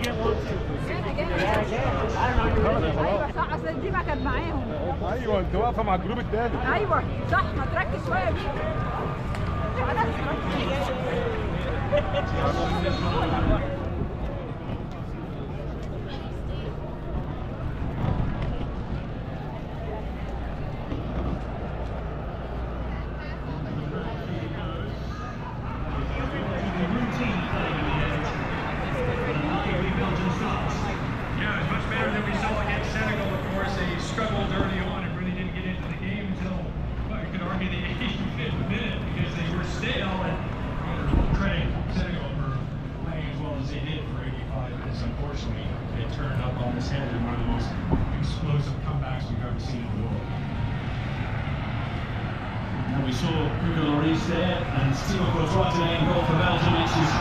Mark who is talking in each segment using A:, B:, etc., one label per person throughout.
A: get one too.
B: ايوه صح، اصل دي ما كانت معاهم.
A: ايوه انت واقفه مع الجروب الثالث.
B: ايوه صح، ما تركز شويه دي.
C: Struggled early on and really didn't get into the game until, well, you could argue the 85th minute because they were stale, and credit Senegal for playing as well as they did for 85 minutes. Unfortunately, they turned up on this head in one of the most explosive comebacks we've ever seen in the world.
D: And we saw Hugo Lloris there, and Citiescope today in goal for Belgium. It's his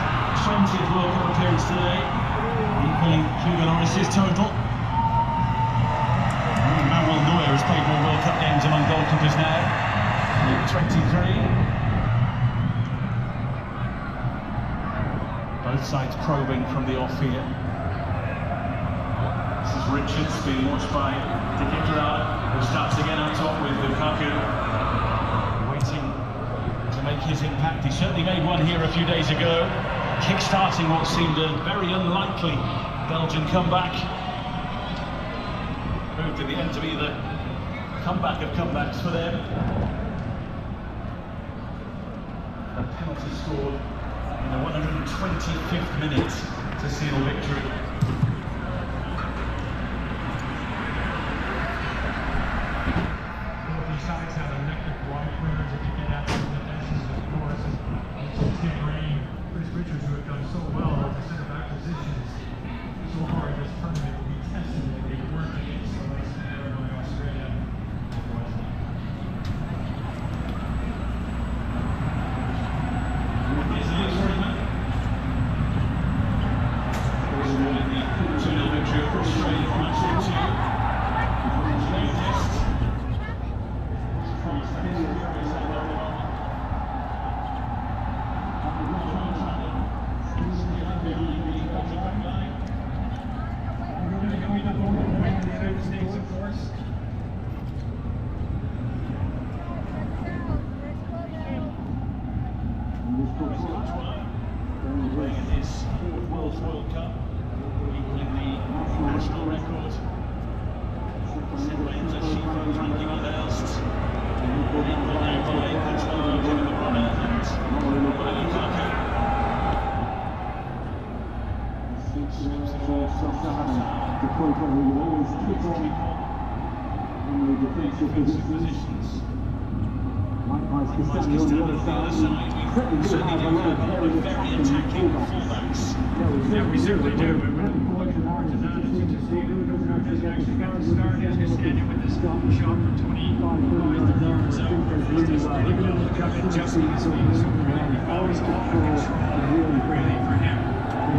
D: 20th World Cup appearance today, equaling Hugo Lloris's total. Has played more World Cup games among goalkeepers now. 23. Both sides probing from the off here. This is Richards being watched by Dickitra, who starts again on top with Lukaku, waiting to make his impact. He certainly made one here a few days ago, kick-starting what seemed a very unlikely Belgian comeback. Proved in the end to be the comeback of comebacks for them. A penalty scored in the 125th minute to seal victory.
C: Both these sides have electric wide players that can get after the defenses, of course, and Tim Rain, Chris Richards, who have done so well at the centre-back positions so far in this tournament, will be tested if they work against the likes of Paraguay, Australia.
D: Playing his fourth World Cup, equaling the national record set by the FIFA Fan Festival Dallas. Equal now by Coutinho, Kevin De Bruyne and Lukaku. Defensive positions. Likewise, Cristiano on the other side. We certainly do have a lot of very attacking fullbacks.
C: Yeah, we certainly do, but when looking forward to that, as you just see, has actually got to start. He's just standing with this shot from 25 yards out. He's just getting well to come and adjusting his feet. So really, always ball control, really for him. He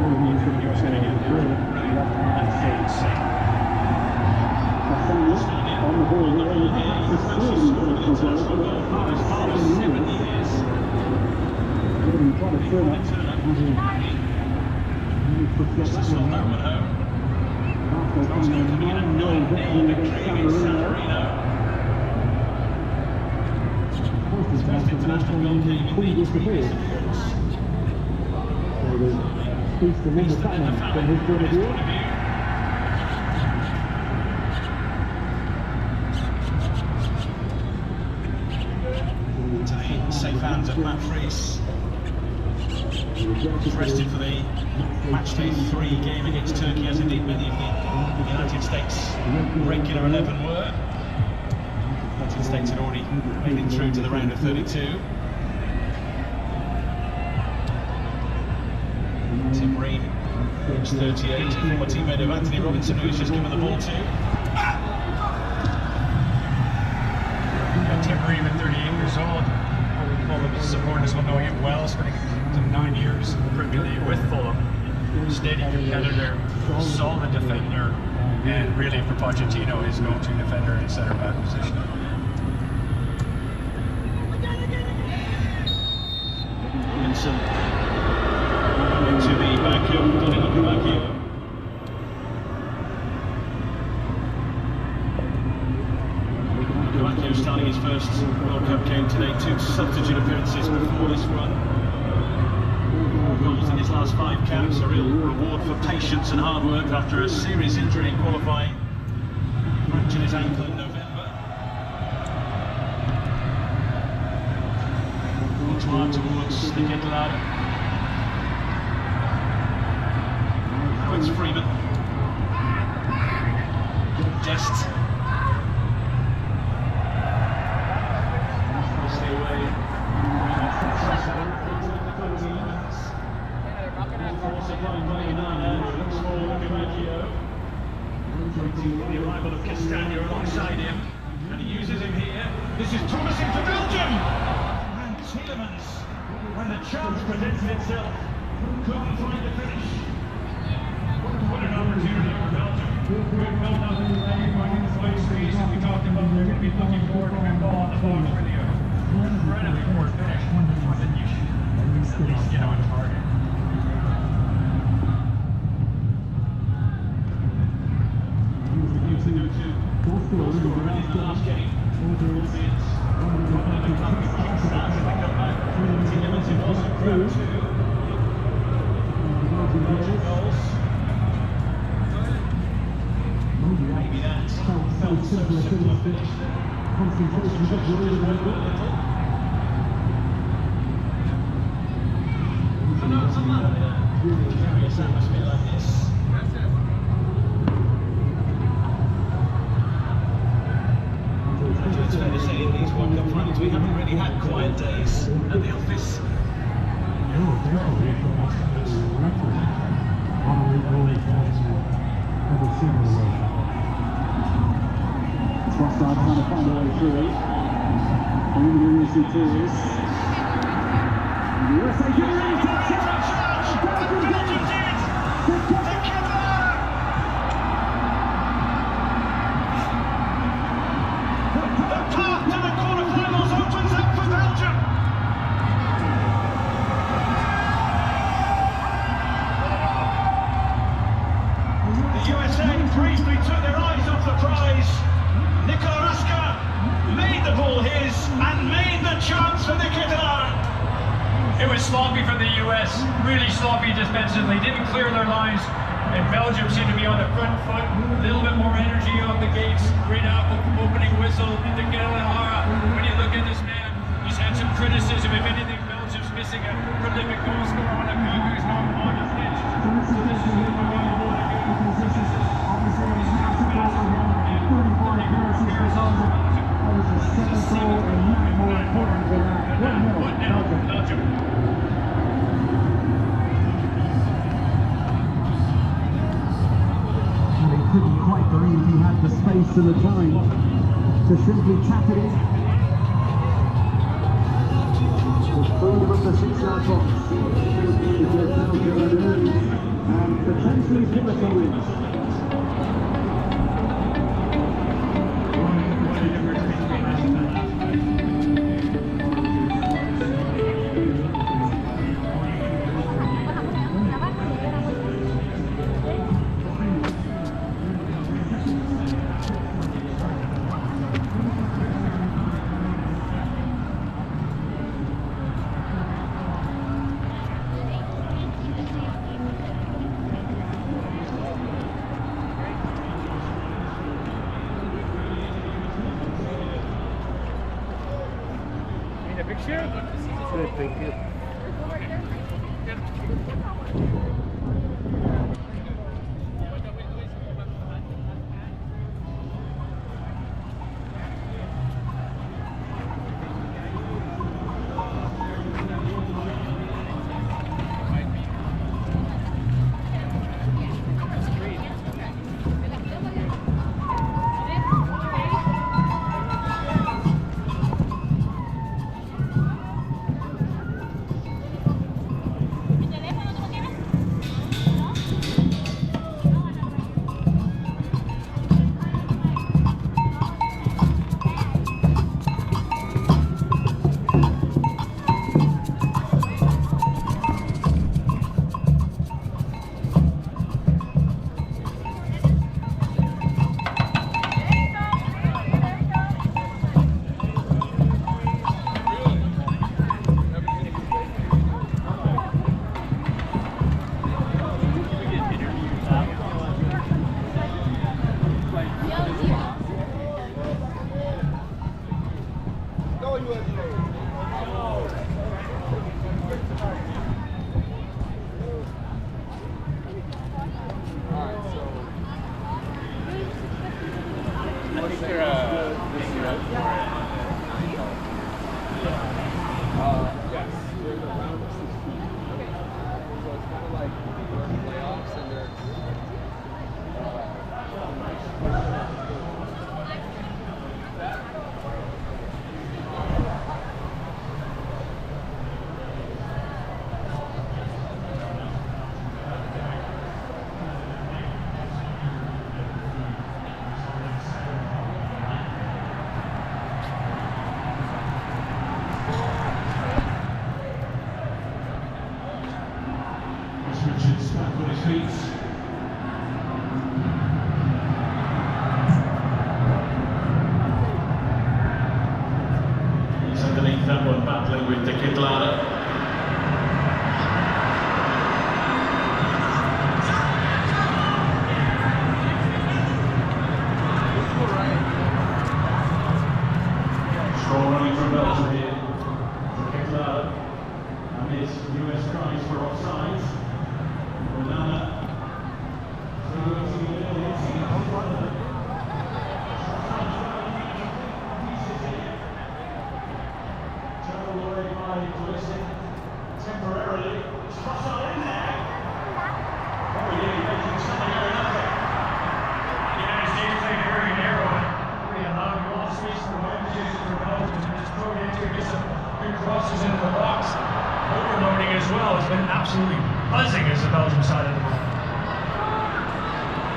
C: was going to get there right at pace.
E: On the ball, the
D: Safe hands of Matt Fries. Rested for the matchday 3 game against Turkey, as indeed many of the United States regular 11 were. The United States had already made it through to the round of 32. Tim Ream, age 38, former teammate of Anthony Robinson, who's just given the ball to.
C: Tim Ream at 38 years old. All of his supporters will know him well, spending some 9 years in the Premier League with Fulham. Steady competitor, solid defender, and really for Pochettino, his go-to defender in centre-back position.
D: Vincent into the back heel, got it up the back heel. last World Cup game today, 2 substitute appearances before this run. 4 goals in his last 5 caps, a real reward for patience and hard work after a serious injury in qualifying. Fractured his ankle in November. Hard towards the Gittelad. Now it's Freeman. Dest. Stay away. The arrival of Castagna alongside him, and he uses him here. This is promising for Belgium! And Tielemans, when the chance presented itself, couldn't find the finish. What an opportunity for Belgium.
C: We've built up going into the late stage, and we talked about they're going to be looking forward to that ball on the box for the incredibly poor finish. But you should at least get on target.
D: To go to already in the last game, albeit another couple of kickstarts as they come back. Tielemans who also grabbed 2 Belgian goals. Maybe that felt so simple a finish that concentration just went a little. I know it's a lot in a curious atmosphere like this. It's fair to say in these World Cup finals we haven't really had quiet days at the office.
E: Trossard trying to find a way through. And the USA tears. The USA getting into the charge! Belgium did it!
D: The path to the quarterfinals opens up for Belgium! The USA briefly took their eyes off the prize. Made the ball his and made the chance for the Gittelad.
C: It was sloppy from the US, really sloppy defensively, didn't clear their lines, and Belgium seemed to be on the front foot, a little bit more energy off the gates, right off the opening whistle into Gittelad. When you look at this man, he's had some criticism. If anything, Belgium's missing a prolific goal scorer when Lukaku's not on the pitch. So this is what we want to do.
E: Couldn't quite believe he had the space and the time to simply tap it in. The freedom of the 6-yard box to get Belgium an early and potentially pivotal win.
A: Thank you.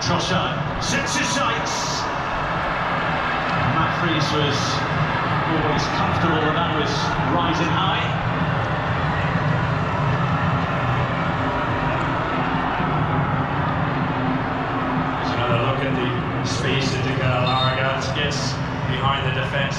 D: Trossard sets his sights. Matt Fries was always comfortable that that was rising high.
C: There's another look at the space that Larragard gets behind the defence.